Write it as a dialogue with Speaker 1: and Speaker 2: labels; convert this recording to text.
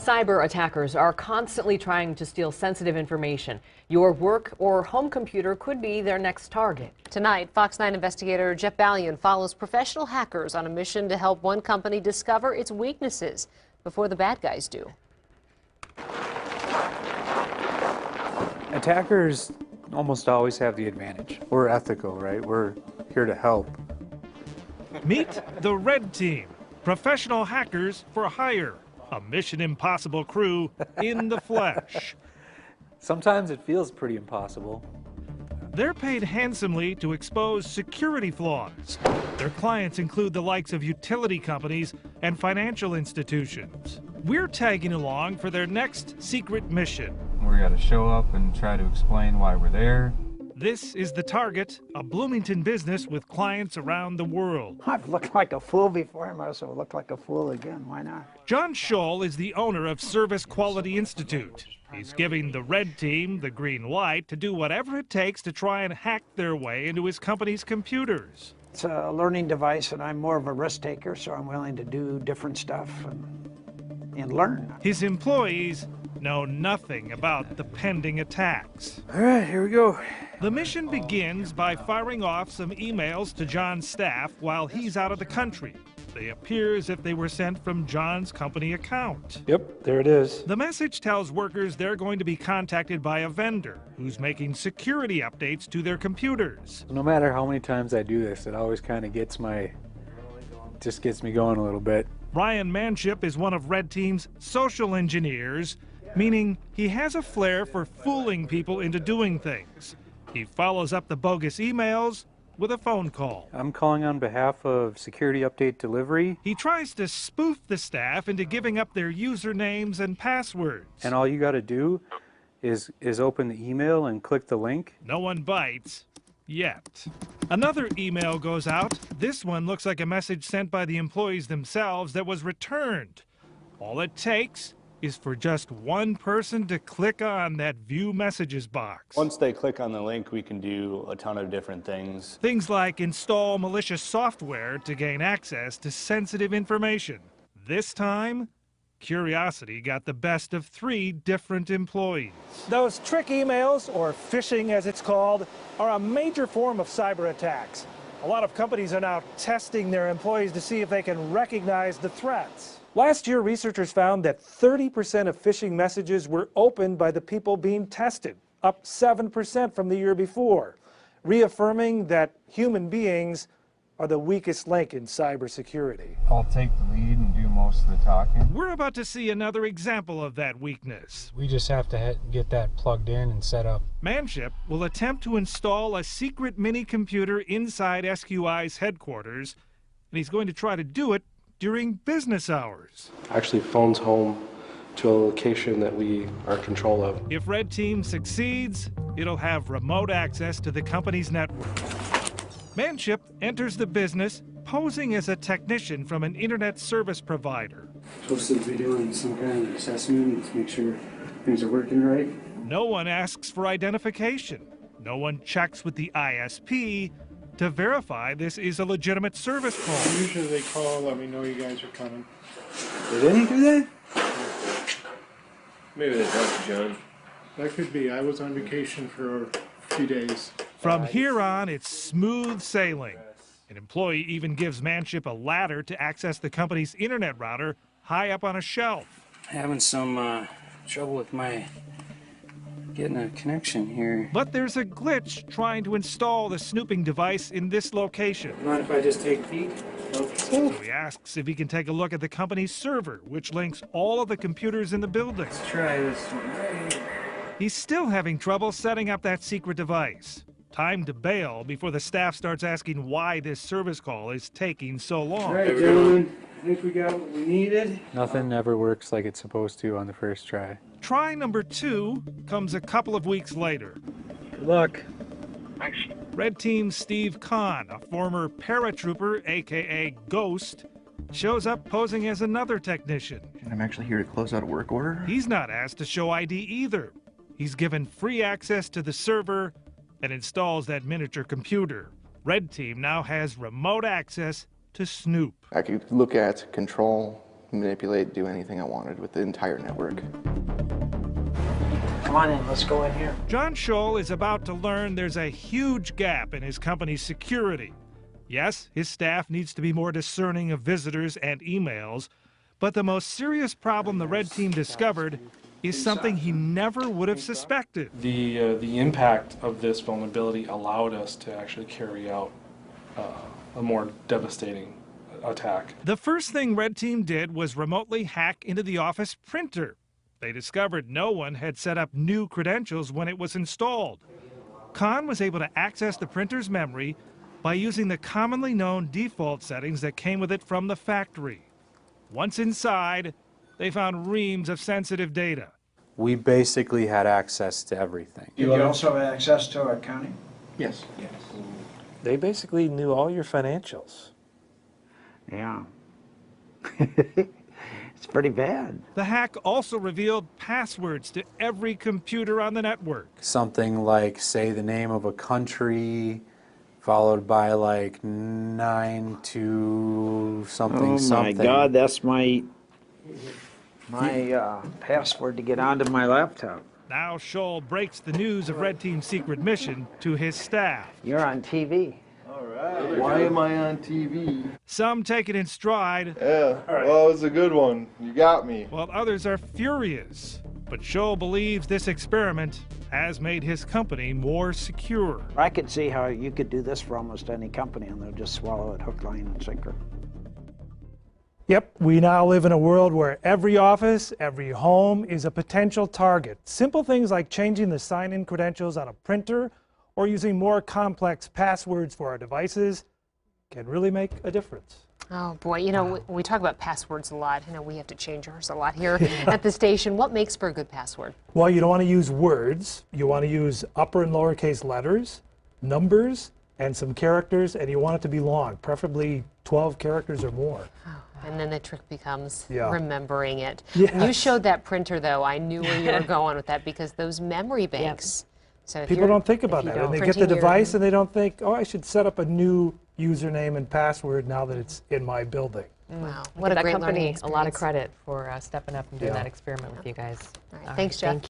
Speaker 1: Cyber attackers are constantly trying to steal sensitive information. Your work or home computer could be their next target.
Speaker 2: Tonight, Fox 9 investigator Jeff Ballion follows professional hackers on a mission to help one company discover its weaknesses before the bad guys do.
Speaker 3: Attackers almost always have the advantage. We're ethical, right? We're here to help.
Speaker 4: Meet the Red Team, professional hackers for hire. A Mission Impossible crew in the flesh.
Speaker 3: Sometimes it feels pretty impossible.
Speaker 4: They're paid handsomely to expose security flaws. Their clients include the likes of utility companies and financial institutions. We're tagging along for their next secret mission.
Speaker 5: We got to show up and try to explain why we're there.
Speaker 4: This is The Target, a Bloomington business with clients around the world.
Speaker 6: I've looked like a fool before, I might as well look like a fool again. Why not?
Speaker 4: John Scholl is the owner of Service Quality Institute. He's giving the Red Team the green light to do whatever it takes to try and hack their way into his company's computers.
Speaker 6: It's a learning device, and I'm more of a risk taker, so I'm willing to do different stuff and learn.
Speaker 4: His employees know nothing about the pending attacks.
Speaker 3: All right, here we go.
Speaker 4: The mission begins by firing off some emails to John's staff while he's out of the country. They appear as if they were sent from John's company account.
Speaker 3: Yep, there it is.
Speaker 4: The message tells workers they're going to be contacted by a vendor who's making security updates to their computers.
Speaker 3: No matter how many times I do this, it always kind of gets me going a little bit.
Speaker 4: Ryan Manship is one of Red Team's social engineers, meaning he has a flair for fooling people into doing things. He follows up the bogus emails with a phone call.
Speaker 3: I'm calling on behalf of Security Update Delivery.
Speaker 4: He tries to spoof the staff into giving up their usernames and passwords.
Speaker 3: And all you got to do is open the email and click the link.
Speaker 4: No one bites. Yet. Another email goes out. This one looks like a message sent by the employees themselves that was returned. All it takes is for just one person to click on that View Messages box.
Speaker 7: Once they click on the link, we can do a ton of different things.
Speaker 4: Things like install malicious software to gain access to sensitive information. This time, curiosity got the best of 3 different employees.
Speaker 8: Those trick emails, or phishing as it's called, are a major form of cyber attacks. A lot of companies are now testing their employees to see if they can recognize the threats. Last year, researchers found that 30% of phishing messages were opened by the people being tested, up 7% from the year before, reaffirming that human beings are the weakest link in cybersecurity.
Speaker 5: I'll take the lead and do most of the talking.
Speaker 4: We're about to see another example of that weakness.
Speaker 9: We just have to get that plugged in and set up.
Speaker 4: Manship will attempt to install a secret mini computer inside SQI's headquarters, and he's going to try to do it during business hours.
Speaker 10: Actually phones home to a location that we are in control of.
Speaker 4: If Red Team succeeds, it'll have remote access to the company's network. Manship enters the business posing as a technician from an internet service provider.
Speaker 10: Supposed to be doing some kind of assessment to make sure things are working right.
Speaker 4: No one asks for identification. No one checks with the ISP to verify this is a legitimate service call.
Speaker 11: Usually they call, let me know you guys are coming.
Speaker 10: Did any do that?
Speaker 11: Maybe they don't, John. That could be. I was on vacation for a few days.
Speaker 4: From here on, it's smooth sailing. An employee even gives Manship a ladder to access the company's internet router high up on a shelf.
Speaker 12: Having some trouble with getting a connection here.
Speaker 4: But there's a glitch trying to install the snooping device in this location.
Speaker 12: Mind if I just take a peek?
Speaker 4: So he asks if he can take a look at the company's server, which links all of the computers in the building.
Speaker 12: Let's try this one.
Speaker 4: He's still having trouble setting up that secret device. Time to bail before the staff starts asking why this service call is taking so long.
Speaker 10: All right, gentlemen, I think we got what we needed.
Speaker 3: Nothing ever works like it's supposed to on the first try.
Speaker 4: Try number 2 comes a couple of weeks later.
Speaker 3: Good luck.
Speaker 11: Thanks.
Speaker 4: Red Team's Steve Kahn, a former paratrooper, aka Ghost, shows up posing as another technician.
Speaker 13: I'm actually here to close out a work order.
Speaker 4: He's not asked to show ID either. He's given free access to the server and installs that miniature computer. Red Team now has remote access to snoop.
Speaker 13: I could look at, control manipulate, do anything I wanted with the entire network.
Speaker 6: Come on in, let's go in here.
Speaker 4: John Scholl is about to learn there's a huge gap in his company's security. Yes, his staff needs to be more discerning of visitors and emails, but the most serious problem the Red Team discovered is something he never would have suspected.
Speaker 14: The impact of this vulnerability allowed us to actually carry out a more devastating attack.
Speaker 4: The first thing Red Team did was remotely hack into the office printer. They discovered no one had set up new credentials when it was installed. Khan was able to access the printer's memory by using the commonly known default settings that came with it from the factory. Once inside, they found reams of sensitive data.
Speaker 3: We basically had access to everything.
Speaker 6: You also have access to accounting?
Speaker 13: Yes.
Speaker 6: Yes.
Speaker 8: They basically knew all your financials.
Speaker 6: Yeah. It's pretty bad.
Speaker 4: The hack also revealed passwords to every computer on the network.
Speaker 3: Something like, say, the name of a country, followed by like 92 something something.
Speaker 6: Oh my God, that's my password to get onto my laptop.
Speaker 4: Now Scholl breaks the news of Red Team's secret mission to his staff.
Speaker 6: You're on TV.
Speaker 15: Why am I on TV?
Speaker 4: Some take it in stride.
Speaker 15: Yeah, well, it was a good one. You got me.
Speaker 4: While others are furious. But Scholl believes this experiment has made his company more secure.
Speaker 6: I could see how you could do this for almost any company and they'll just swallow it hook, line, and sinker.
Speaker 8: Yep, we now live in a world where every office, every home is a potential target. Simple things like changing the sign-in credentials on a printer or using more complex passwords for our devices can really make a difference.
Speaker 2: Oh boy, you know, we talk about passwords a lot. You know, we have to change ours a lot here at the station. What makes for a good password?
Speaker 8: Well, you don't want to use words. You want to use upper and lowercase letters, numbers, and some characters, and you want it to be long, preferably 12 characters or more.
Speaker 2: Oh, and then the trick becomes
Speaker 8: Yeah.
Speaker 2: remembering it.
Speaker 8: Yes.
Speaker 2: When you showed that printer, though, I knew where you were going with that because those memory banks. So if
Speaker 8: People don't think about that. And they get the
Speaker 2: printing your-
Speaker 8: device and they don't think, oh, I should set up a new username and password now that it's in my building.
Speaker 2: Wow, what a
Speaker 1: that
Speaker 2: great
Speaker 1: company
Speaker 2: learning
Speaker 1: a lot of
Speaker 2: experience.
Speaker 1: credit for stepping up and doing
Speaker 8: Yeah.
Speaker 1: that experiment with you guys.
Speaker 2: All right, thanks, Jeff.
Speaker 1: Thank you.